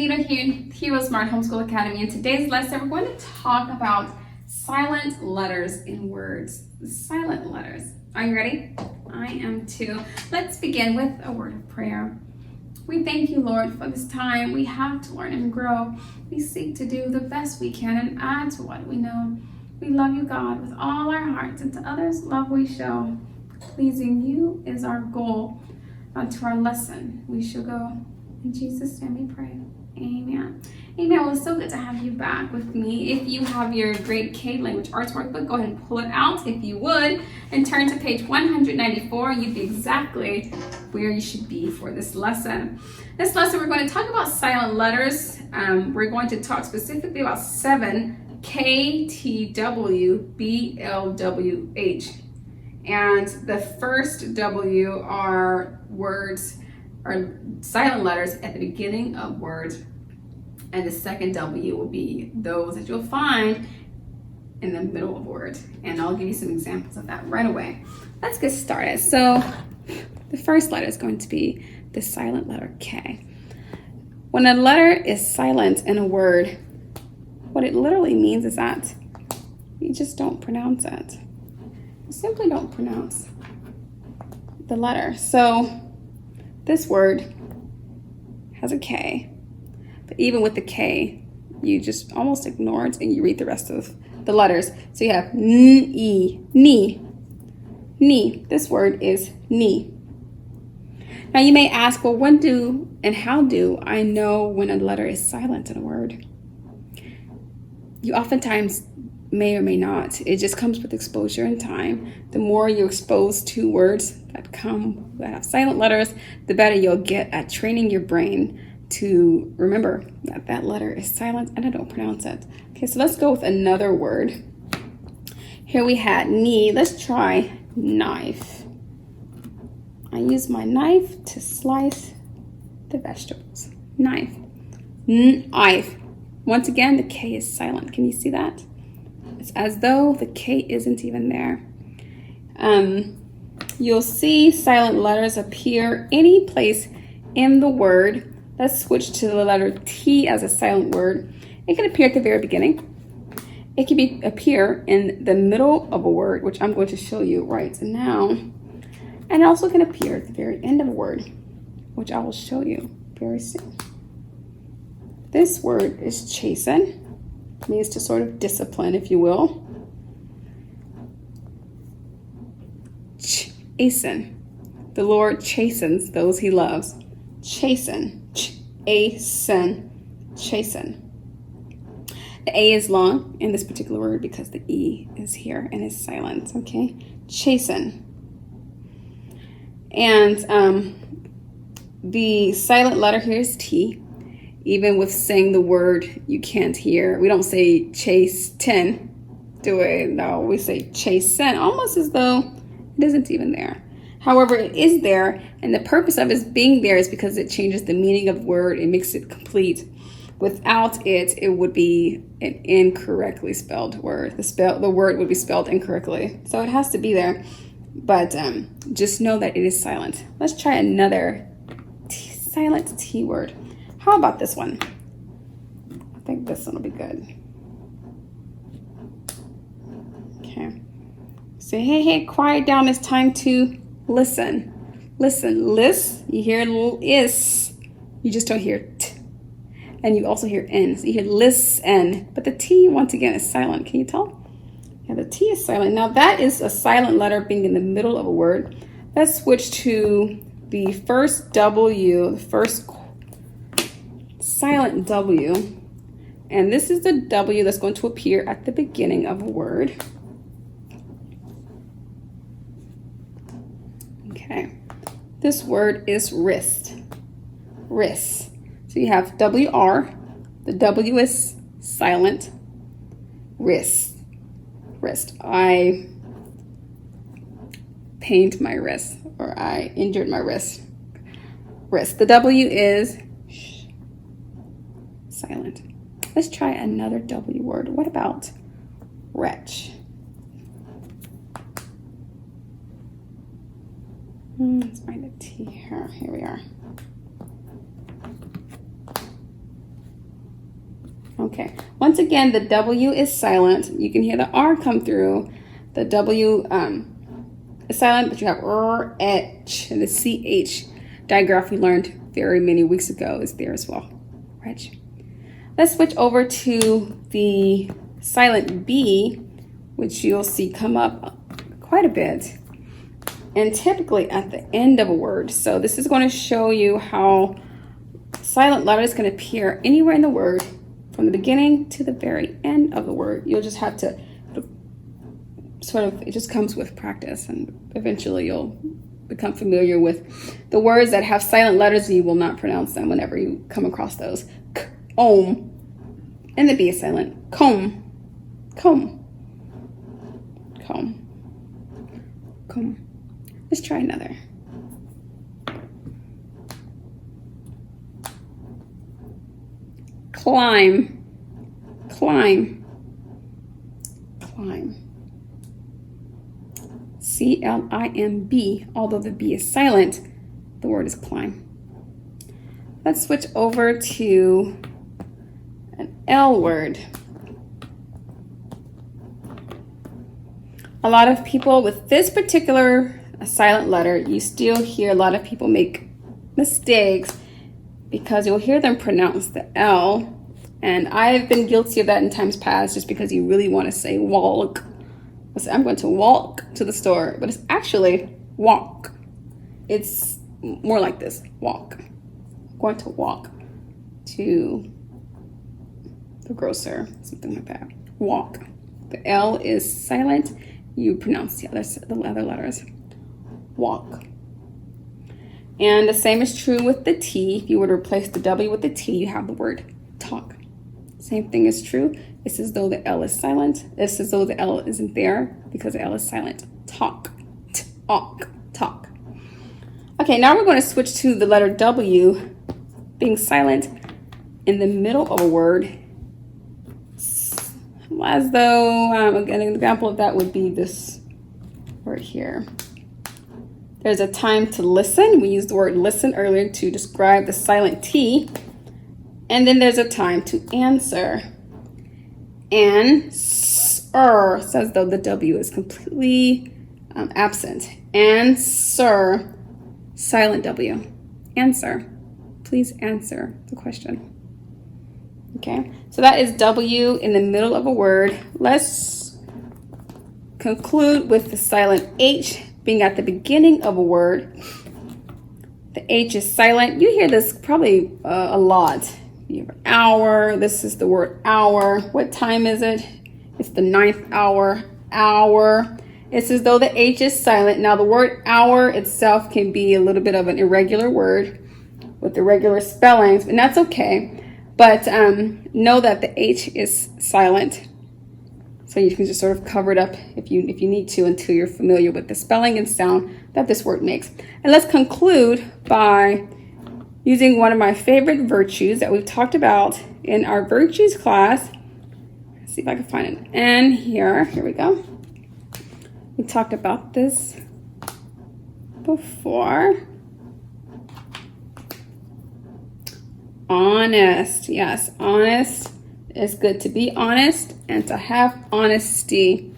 Nita here with Smart Homeschool Academy. In today's lesson, we're going to talk about silent letters in words. Silent letters. Are you ready? I am too. Let's begin with a word of prayer. We thank you, Lord, for this time we have to learn and grow. We seek to do the best we can and add to what we know. We love you, God, with all our hearts, and to others love we show. Pleasing you is our goal. To our lesson we shall go. In Jesus' name we pray. Amen. Amen. Well, it's so good to have you back with me. If you have your grade K language arts workbook, go ahead and pull it out if you would and turn to page 194. You'd be exactly where you should be for this lesson. This lesson, we're going to talk about silent letters. We're going to talk specifically about 7 K, T, W, B, L, W, H. And the first W are words or silent letters at the beginning of words, and the second W will be those that you'll find in the middle of words. And I'll give you some examples of that right away. Let's get started. So the first letter is going to be the silent letter K. When a letter is silent in a word, what it literally means is that you just don't pronounce it. You simply don't pronounce the letter. So this word has a K, but even with the K, you just almost ignore it and you read the rest of the letters. So you have N-E, knee, knee. This word is knee. Now you may ask, well, when do and how do I know when a letter is silent in a word? You oftentimes may or may not. It just comes with exposure and time. The more you're exposed to words that have silent letters, the better you'll get at training your brain to remember that that letter is silent and I don't pronounce it. Okay, so let's go with another word. Here we had knee. Let's try knife. I use my knife to slice the vegetables. Knife. Knife. Once again, the K is silent. Can you see that? It's as though the K isn't even there. You'll see silent letters appear any place in the word. Let's switch to the letter T as a silent word. It can appear at the very beginning. It can appear in the middle of a word, which I'm going to show you right now. And it also can appear at the very end of a word, which I will show you very soon. This word is chasten. It means to sort of discipline, if you will. Chasten. The Lord chastens those he loves. Chasten. Chasten. Chasten. The A is long in this particular word because the E is here and is silent. Okay? Chasten. And the silent letter here is T. Even with saying the word, you can't hear. We don't say chasten, do we? No, we say chasten, almost as though it isn't even there. However, it is there, and the purpose of it being there is because it changes the meaning of the word. It makes it complete. Without it, it would be an incorrectly spelled word. The word would be spelled incorrectly. So it has to be there, but just know that it is silent. Let's try another silent T word. How about this one? I think this one will be good. Okay. Say, hey, quiet down. It's time to listen. Listen. Lis. You hear is. You just don't hear t. And you also hear n. So you hear listen. But the T, once again, is silent. Can you tell? Yeah, the T is silent. Now that is a silent letter being in the middle of a word. Let's switch to the first W, the first silent W, and this is the W that's going to appear at the beginning of a word. Okay, this word is wrist. Wrist. So you have WR, the W is silent. Wrist. Wrist. I pained my wrist, or I injured my wrist. Wrist. The W is silent. Let's try another W word. What about wretch? Let's find a T here. Here we are. Okay, once again, the W is silent. You can hear the R come through. The W is silent, but you have R, H, and the CH digraph we learned very many weeks ago is there as well. Right. Let's switch over to the silent B, which you'll see come up quite a bit, and typically at the end of a word. So this is going to show you how silent letters can appear anywhere in the word, from the beginning to the very end of the word. You'll just have to it just comes with practice, and eventually you'll become familiar with the words that have silent letters and you will not pronounce them whenever you come across those. Om, and the B is silent. Comb, comb, comb, comb. Let's try another. Climb, climb, climb. C-L-I-M-B, although the B is silent, the word is climb. Let's switch over to an L word. A lot of people with this particular silent letter, you still hear a lot of people make mistakes because you'll hear them pronounce the L. And I've been guilty of that in times past, just because you really want to say walk. I'm going to walk to the store, but it's actually walk. It's more like this, walk. I'm going to walk to the grocer, something like that. Walk. The L is silent. You pronounce the other letters. Walk. And the same is true with the T. If you were to replace the W with the T, you have the word talk. Same thing is true. It's as though the L is silent. It's as though the L isn't there because the L is silent. Talk, talk, talk. Okay, now we're going to switch to the letter W being silent in the middle of a word. As though, an example of that would be this word here. There's a time to listen. We used the word listen earlier to describe the silent T. And then there's a time to answer. Answer, says though the W is completely absent. Answer, silent W. Answer. Please answer the question. Okay, so that is W in the middle of a word. Let's conclude with the silent H being at the beginning of a word. The H is silent. You hear this probably a lot. You have hour. This is the word hour. What time is it? It's the 9th hour. Hour. It's as though the H is silent. Now the word hour itself can be a little bit of an irregular word with irregular spellings, and that's okay. But know that the H is silent. So you can just sort of cover it up if you need to until you're familiar with the spelling and sound that this word makes. And let's conclude by using one of my favorite virtues that we've talked about in our virtues class. Let's see if I can find an N here. Here we go. We talked about this before. Honest. Yes, honest. It's good to be honest and to have honesty.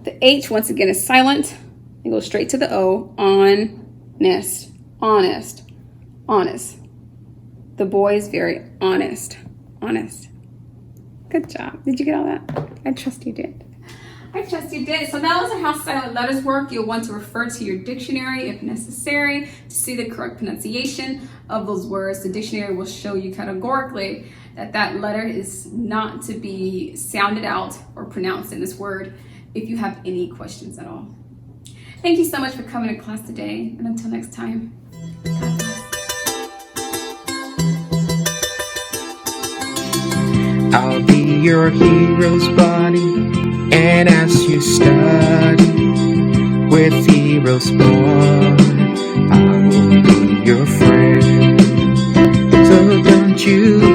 The H, once again, is silent. It goes straight to the O. Honest. Honest. Honest. The boy is very honest. Honest. Good job. Did you get all that? I trust you did. I trust you did. So now is how silent letters work. You'll want to refer to your dictionary if necessary to see the correct pronunciation of those words. The dictionary will show you categorically that that letter is not to be sounded out or pronounced in this word if you have any questions at all. Thank you so much for coming to class today, and until next time. I'll be your hero's buddy, and as you study with heroes born, I will be your friend. So don't you